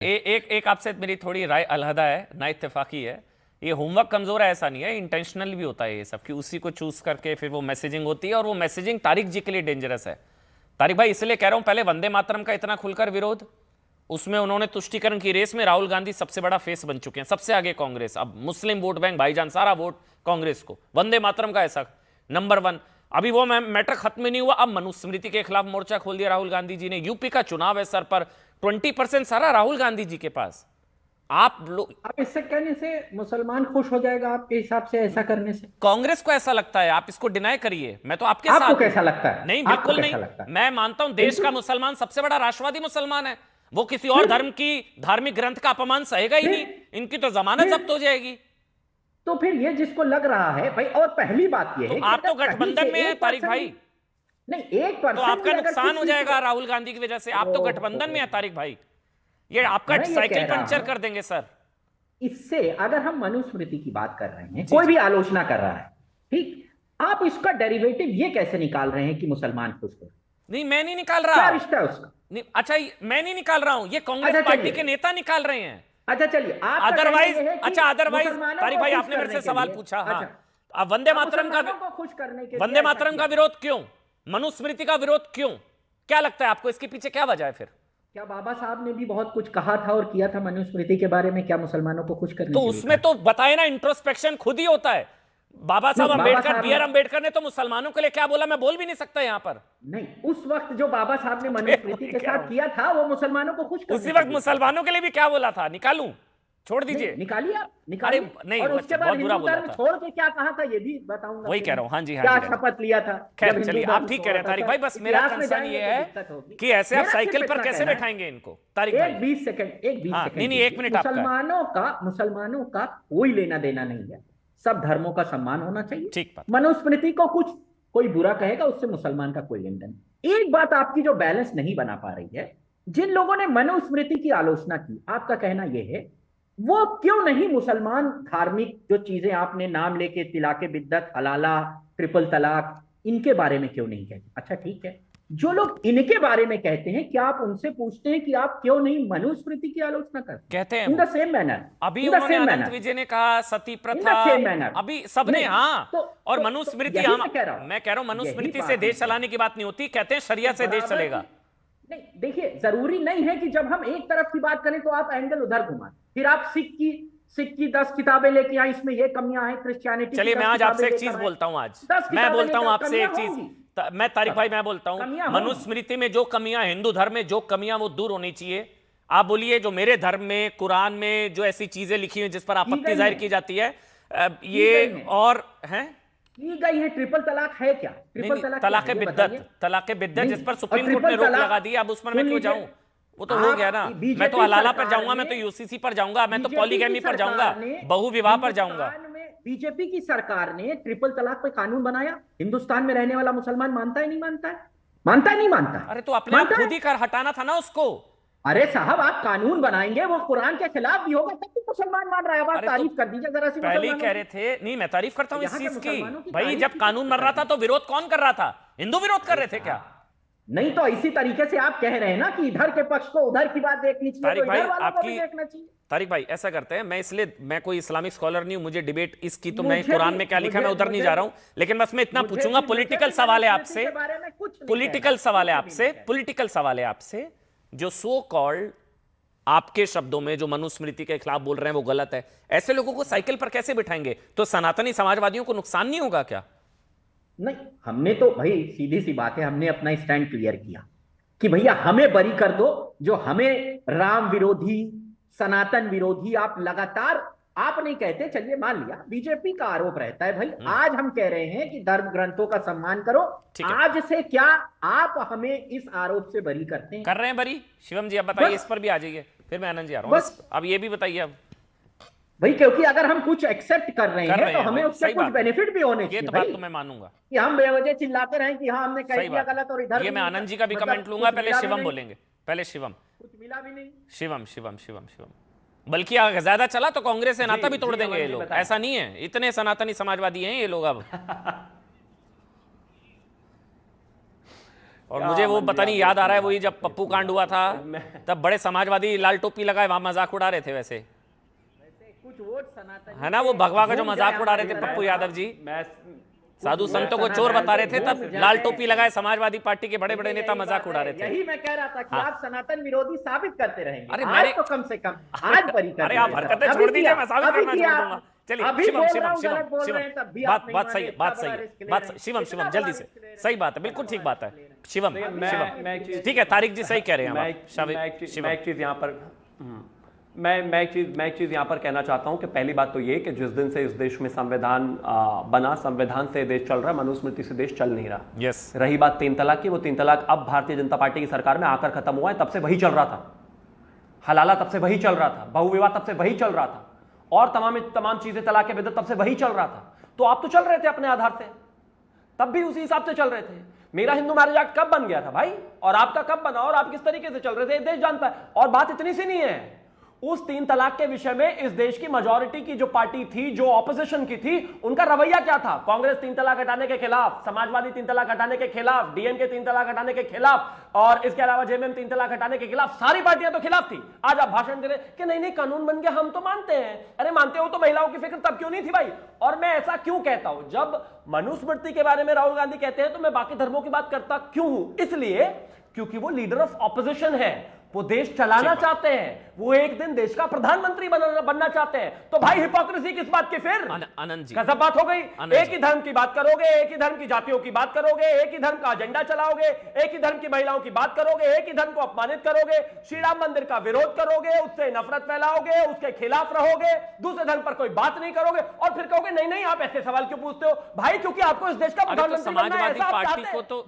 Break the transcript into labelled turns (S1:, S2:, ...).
S1: एक आपसे मेरी थोड़ी राय अलहदा है, ना इत्तेफाकी है। ये होमवर्क कमजोर है ऐसा नहीं है, इंटेंशनल भी होता है ये सब कि उसी को चूज करके फिर वो मैसेजिंग होती है, और वो मैसेजिंग तारिक जी के लिए डेंजरस है। तारिक भाई इसलिए कह रहा हूं, पहले वंदे मातरम का इतना खुलकर विरोध, उसमें उन्होंने तुष्टीकरण की रेस में राहुल गांधी सबसे बड़ा फेस बन चुके हैं, सबसे आगे कांग्रेस। अब मुस्लिम वोट बैंक भाईजान सारा वोट कांग्रेस को, वंदे मातरम का ऐसा नंबर 1। अभी वो मैटर खत्म ही नहीं हुआ, अब मनुस्मृति के खिलाफ मोर्चा खोल दिया राहुल गांधी जी ने। यूपी का चुनाव है सर पर, 20% सारा राहुल गांधी जी के पास। आप लोग,
S2: अब इससे कहने से मुसलमान खुश हो जाएगा आपके हिसाब से? ऐसा करने से
S1: कांग्रेस को ऐसा लगता है, आप इसको डिनाई करिए, मैं तो आपके
S2: आपको
S1: साथ हूं।
S2: कैसा लगता है?
S1: नहीं,
S2: आपको
S1: बिल्कुल नहीं।
S2: कैसा लगता है?
S1: मैं मानता हूं देश का
S2: बिल्कुल।
S1: मुसलमान सबसे बड़ा राष्ट्रवादी मुसलमान है, वो किसी और धर्म की धार्मिक ग्रंथ का अपमान सहेगा ही नहीं, इनकी तो जमानत
S2: फिर
S1: जब्त हो जाएगी।
S2: तो फिर ये जिसको लग रहा है भाई, और पहली बात ये
S1: तो
S2: है कि
S1: आप तो
S2: अगर कहीं
S1: गठबंधन
S2: से
S1: में है तारिक
S2: 1%
S1: भाई,
S2: नहीं,
S1: तो
S2: 1%
S1: आपका
S2: भी अगर
S1: नुकसान हो
S2: किसी
S1: जाएगा
S2: को,
S1: राहुल गांधी की वजह से। आप तो गठबंधन में है तारिक भाई, ये आपका
S2: मैं ये
S1: साइकिल
S2: कह रहा
S1: पंचर
S2: हूं,
S1: कर देंगे सर।
S2: इससे अगर हम मनुस्मृति की बात कर रहे हैं,
S1: जी
S2: कोई
S1: जी।
S2: भी आलोचना कर रहा है, ठीक, आप इसका डेरिवेटिव ये कैसे निकाल रहे हैं कि मुसलमान खुश हो?
S1: नहीं, मैं नहीं निकाल
S2: क्या
S1: रहा।
S2: रिश्ता है उसका?
S1: नहीं, अच्छा, मैं नहीं निकाल रहा हूं, ये कांग्रेस
S2: अच्छा
S1: पार्टी
S2: चलिए,
S1: के नेता निकाल रहे हैं।
S2: अच्छा चलिए, आपका कहना
S1: अदरवाइज,
S2: यह है कि
S1: अच्छा अदरवाइज
S2: मुसलमानों
S1: तारिक
S2: को
S1: भाई
S2: खुश
S1: आपने मेरे
S2: करने
S1: से
S2: के
S1: सवाल
S2: लिए,
S1: पूछा, हाँ।
S2: अच्छा,
S1: अब वंदे मातरम का,
S2: मुसलमानों को खुश करने के लिए
S1: वंदे
S2: ऐसा
S1: मातरम का
S2: किया।
S1: विरोध क्यों, मनुस्मृति का विरोध क्यों, क्या लगता है आपको इसके पीछे क्या वजह है फिर?
S2: क्या बाबा साहब ने भी बहुत कुछ कहा था और किया था मनुस्मृति के बारे में? क्या मुसलमानों को खुश करने
S1: तो
S2: के लिए
S1: उसमें
S2: कहा?
S1: तो बताए ना, इंट्रोस्पेक्शन खुद ही होता है। बाबा साहब
S2: नहीं, बाबा
S1: अम्बेडकर,
S2: साहब
S1: बी आर अम्बेडकर ने तो मुसलमानों के लिए क्या बोला, मैं बोल भी नहीं सकता यहां पर।
S2: नहीं, उस वक्त जो बाबा साहब ने
S1: फिर
S2: मनुस्मृति
S1: वही
S2: के
S1: कह रहा
S2: साथ
S1: हूं,
S2: किया था वो मुसलमानों को खुश करने
S1: उसी
S2: के
S1: वक्त
S2: लिए किया था।
S1: मुसलमानों के लिए भी क्या बोला था, निकालूं, छोड़
S2: नहीं,
S1: दीजिए।
S2: निकालिए, आप
S1: अरे
S2: निकालिए।
S1: नहीं,
S2: और उसके बाद
S1: बहुत बुरा
S2: हिंदू
S1: बोला
S2: धर्म
S1: था,
S2: छोड़ के क्या कहा था ये भी बताऊंगा।
S1: वही
S2: फिर
S1: कह
S2: मैं
S1: रहा हूँ। हाँ जी, हाँ
S2: क्या
S1: जी, हाँ जी।
S2: शपथ लिया था जब
S1: खैर
S2: हिंदू
S1: चलिए, आप
S2: धर्म
S1: ठीक कह रहे
S2: छोड़ा
S1: हैं
S2: था।
S1: तारिक
S2: सर,
S1: भाई, बस मेरा
S2: इतिहास में
S1: कंसर्न
S2: जाएंगे
S1: ये
S2: तो
S1: है
S2: दिक्कत होगी।
S1: कि ऐसे आप
S2: मेरा
S1: साइकिल
S2: सिर्फ
S1: पर
S2: इतना
S1: कैसे
S2: कहना है,
S1: बैठाएंगे इनको तारिक भाई?
S2: एक 20 सेकंड, एक 20
S1: हाँ, नहीं
S2: सेकंड
S1: नहीं, 1
S2: दीजिए।
S1: मिनट आपका है।
S2: मुसलमानों का कोई लेना देना नहीं है। सब धर्मों का सम्मान होना चाहिए।
S1: ठीक बात।
S2: मनुस्मृति को कुछ कोई बुरा कहेगा, उससे मुसलमान का कोई लेना देना नहीं। एक बात आपकी जो बैलेंस नहीं बना पा रही है, जिन लोगों ने मनुस्मृति की आलोचना की, आपका कहना यह है वो क्यों नहीं मुसलमान धार्मिक जो चीजें आपने नाम लेके, तिलाके बिद्दत, हलाला, ट्रिपल तलाक, इनके बारे में क्यों नहीं कहते? अच्छा ठीक है, जो लोग इनके बारे में कहते हैं, क्या आप उनसे पूछते हैं कि आप क्यों नहीं मनुस्मृति की आलोचना करते?
S1: कहते हैं
S2: इन
S1: वो,
S2: द सेम मैनर,
S1: अभी
S2: इन द
S1: उन्होंने
S2: सेम
S1: अनंत
S2: मैनर,
S1: विजय ने कहा सती
S2: इन
S1: प्रथा,
S2: द सेम मैनर।
S1: अभी सबने,
S2: नहीं,
S1: हाँ। और
S2: तो
S1: मनुस्मृति,
S2: यही
S1: हम,
S2: मैं कह रहा हूं,
S1: मैं कह रहा हूं
S2: यही
S1: मनुस्मृति से
S2: बात
S1: देश
S2: मैं कह रहा हूं।
S1: चलाने की बात नहीं होती, कहते हैं शरिया से देश
S2: बराबर
S1: चलेगा।
S2: नहीं, देखिए, जरूरी नहीं है कि जब हम एक तरफ की बात करें तो आप एंगल उधर घुमाएं। फिर आप सिख की 10 किताबें लेके आए, इसमें ये कमियां हैं, क्रिश्चियनिटी की
S1: चलिए, मैं
S2: 10
S1: आज आपसे
S2: किताबें
S1: एक चीज
S2: लेकर आए,
S1: बोलता हूं, आज
S2: 10
S1: मैं
S2: किताबें
S1: बोलता हूं
S2: लेकर,
S1: आपसे एक
S2: कमियां
S1: चीज।
S2: होंगी।
S1: मैं तारिक भाई, मैं बोलता हूं,
S2: कमियां होंगी।
S1: मनुस्मृति में जो कमियां, हिंदू धर्म में जो कमियां, वो दूर होनी चाहिए। आप बोलिए जो मेरे धर्म में, कुरान में जो ऐसी चीजें लिखी हुई जिस पर आपत्ति जाहिर की जाती है, ये और हैं
S2: की गई है। ट्रिपल तलाक है क्या? ट्रिपल तलाक
S1: तलाक़े बिद्दत, तलाक़े बिद्दत जिस पर सुप्रीम कोर्ट ने रोक लगा दी, अब उस पर मैं क्यों जाऊं? वो तो हो गया ना। मैं तो हलाला पर जाऊंगा, मैं तो यूसीसी पर जाऊंगा, मैं तो पॉलीगैमी पर जाऊंगा, बहु विवाह पर जाऊंगा।
S2: बीजेपी की सरकार ने ट्रिपल तलाक पे कानून बनाया। हिंदुस्तान में रहने वाला मुसलमान मानता है नहीं मानता है? मानता है नहीं मानता?
S1: अरे तो अपने आप खुद ही कर हटाना था ना उसको।
S2: अरे साहब, आप कानून बनाएंगे, वो कुरान के खिलाफ भी होगा, तब भी मुसलमान मान रहा है। आप तारीफ कर दीजिए जरा सी।
S1: पहले ही कह रहे थे, नहीं मैं तारीफ करता हूं इस चीज की भाई,
S2: तारीफ
S1: जब कानून बन रहा था तो विरोध कौन कर रहा था? हिंदू विरोध कर रहे थे क्या?
S2: नहीं तो इसी तरीके से आप कह रहे हैं ना कि इधर के पक्ष को उधर की बात देखनी चाहिए, तो इधर वालों को भी देखना चाहिए।
S1: तारिक भाई ऐसा करते हैं, मैं इसलिए, मैं कोई इस्लामिक स्कॉलर नहीं हूं, मुझे डिबेट इसकी तो मैं कुरान में क्या लिखा मैं उधर नहीं जा रहा हूं, लेकिन बस मैं इतना पूछूंगा, पॉलिटिकल सवाल है आपसे, पॉलिटिकल सवाल है आपसे, पॉलिटिकल सवाल है आपसे, जो सो कॉल्ड आपके शब्दों में जो मनुस्मृति के खिलाफ बोल रहे हैं वो गलत है, ऐसे लोगों को साइकिल पर कैसे बिठाएंगे? तो सनातनी समाजवादियों को नुकसान नहीं होगा क्या?
S2: नहीं, हमने तो भाई सीधी सी बात है, हमने अपना स्टैंड क्लियर किया कि भैया हमें बरी कर दो। जो हमें राम विरोधी, सनातन विरोधी आप लगातार, आप नहीं कहते, चलिए मान लिया बीजेपी का आरोप रहता है भाई, आज हम कह रहे हैं कि धर्म ग्रंथों का सम्मान करो। आज से क्या आप हमें इस आरोप से बरी करते हैं?
S1: कर रहे हैं बरी। शिवम जी अब बताइए, इस पर भी आ जाइए, फिर मैं आनंद जी आ रहा हूं। अब ये भी बताइए अब
S2: भाई, क्योंकि अगर हम कुछ एक्सेप्ट कर रहे हैं तो हमें उससे कुछ बेनिफिट भी होने चाहिए।
S1: ये तो बात तो मैं मानूंगा
S2: कि हम बेवजह चिल्लाते रहें कि हाँ हमने कह दिया गलत और इधर।
S1: ये मैं आनंद जी का भी कमेंट लूंगा, पहले शिवम बोलेंगे, पहले शिवम।
S2: कुछ मिला भी नहीं।
S1: शिवम शिवम शिवम शिवम, बल्कि अगर ज्यादा चला तो कांग्रेस से नाता भी तोड़ देंगे ये लोग, ऐसा नहीं है, इतने सनातनी समाजवादी हैं ये लोग अब। और मुझे वो पता नहीं याद आ रहा है, वही जब पप्पू कांड हुआ था तब बड़े समाजवादी लाल टोपी लगाए वहां मजाक उड़ा रहे थे। वैसे
S2: कुछ वोट सनातन
S1: है ना, वो भगवा का जो मजाक उड़ा रहे थे पप्पू यादव जी, साधु संतों को चोर बता रहे थे, तब लाल टोपी लगाए समाजवादी पार्टी के बड़े बड़े नेता मजाक उड़ा रहे थे।
S2: यही मैं कह रहा था कि आप सनातन विरोधी साबित करते रहेंगे।
S1: अरे
S2: आज तो कम से कम आज पर ही
S1: अरे आप हरकतें छोड़ दीजिए, मैं साबित करना छोड़ दूंगा। चलिए शिवम बात सही है, बात सही है, शिवम जल्दी से, सही बात है, बिल्कुल ठीक बात है शिवम। ठीक है, तारिक जी सही कह रहे हैं।
S3: मैं एक चीज यहाँ पर मैं एक चीज यहाँ पर कहना चाहता हूँ कि पहली बात तो ये कि जिस दिन से इस देश में संविधान बना, संविधान से देश चल रहा है, मनुस्मृति से देश चल नहीं रहा।
S1: यस।
S3: रही बात 3 तलाक की, वो 3 तलाक अब भारतीय जनता पार्टी की सरकार में आकर खत्म हुआ है, तब से वही चल रहा था। हलाला तब से वही चल रहा था, बहुविवाह तब से वही चल रहा था, और तमाम चीजें तलाक बिदअत तब से वही चल रहा था। तो आप तो चल रहे थे अपने आधार से, तब भी उसी हिसाब से चल रहे थे। मेरा हिंदू मैरिज एक्ट कब बन गया था भाई, और आपका कब बना, और आप किस तरीके से चल रहे थे, देश जानता है। और बात इतनी सी नहीं है, उस 3 तलाक के विषय में इस देश की मेजॉरिटी की जो पार्टी थी, जो ऑपोजिशन की थी, उनका रवैया क्या था। कांग्रेस 3 तलाक हटाने के खिलाफ, समाजवादी 3 तलाक हटाने के खिलाफ, डीएमके 3 तलाक हटाने के खिलाफ, और इसके अलावा जेएमएम 3 तलाक हटाने के खिलाफ, सारी पार्टियां तो खिलाफ थी। आज आप भाषण दे रहे कि नहीं नहीं कानून बन गया, हम तो मानते हैं। अरे मानते हो तो महिलाओं की फिक्र तब क्यों नहीं थी भाई। और मैं ऐसा क्यों कहता हूं, जब मनुस्मृति के बारे में राहुल गांधी कहते हैं तो मैं बाकी धर्मों की बात करता क्यों हूं, इसलिए क्योंकि वो लीडर ऑफ ऑपोजिशन है, वो देश चलाना चाहते हैं, वो एक दिन देश का प्रधानमंत्री बनना चाहते हैं। तो भाई हिपोक्रेसी किस बात की फिर,
S1: आनंद जी
S3: गजब बात हो गई। एक ही धर्म की बात करोगे, एक ही धर्म की जातियों की बात करोगे, एक ही धर्म का एजेंडा चलाओगे, एक ही धर्म की महिलाओं की बात करोगे, एक ही धर्म को अपमानित करोगे, श्री राम मंदिर का विरोध करोगे, उससे नफरत फैलाओगे, उसके खिलाफ रहोगे, दूसरे धर्म पर कोई बात नहीं करोगे, और फिर कहोगे नहीं नहीं आप ऐसे सवाल क्यों पूछते हो भाई, क्योंकि आपको इस देश का प्रधानमंत्री बनना है, ऐसा आप चाहते हैं।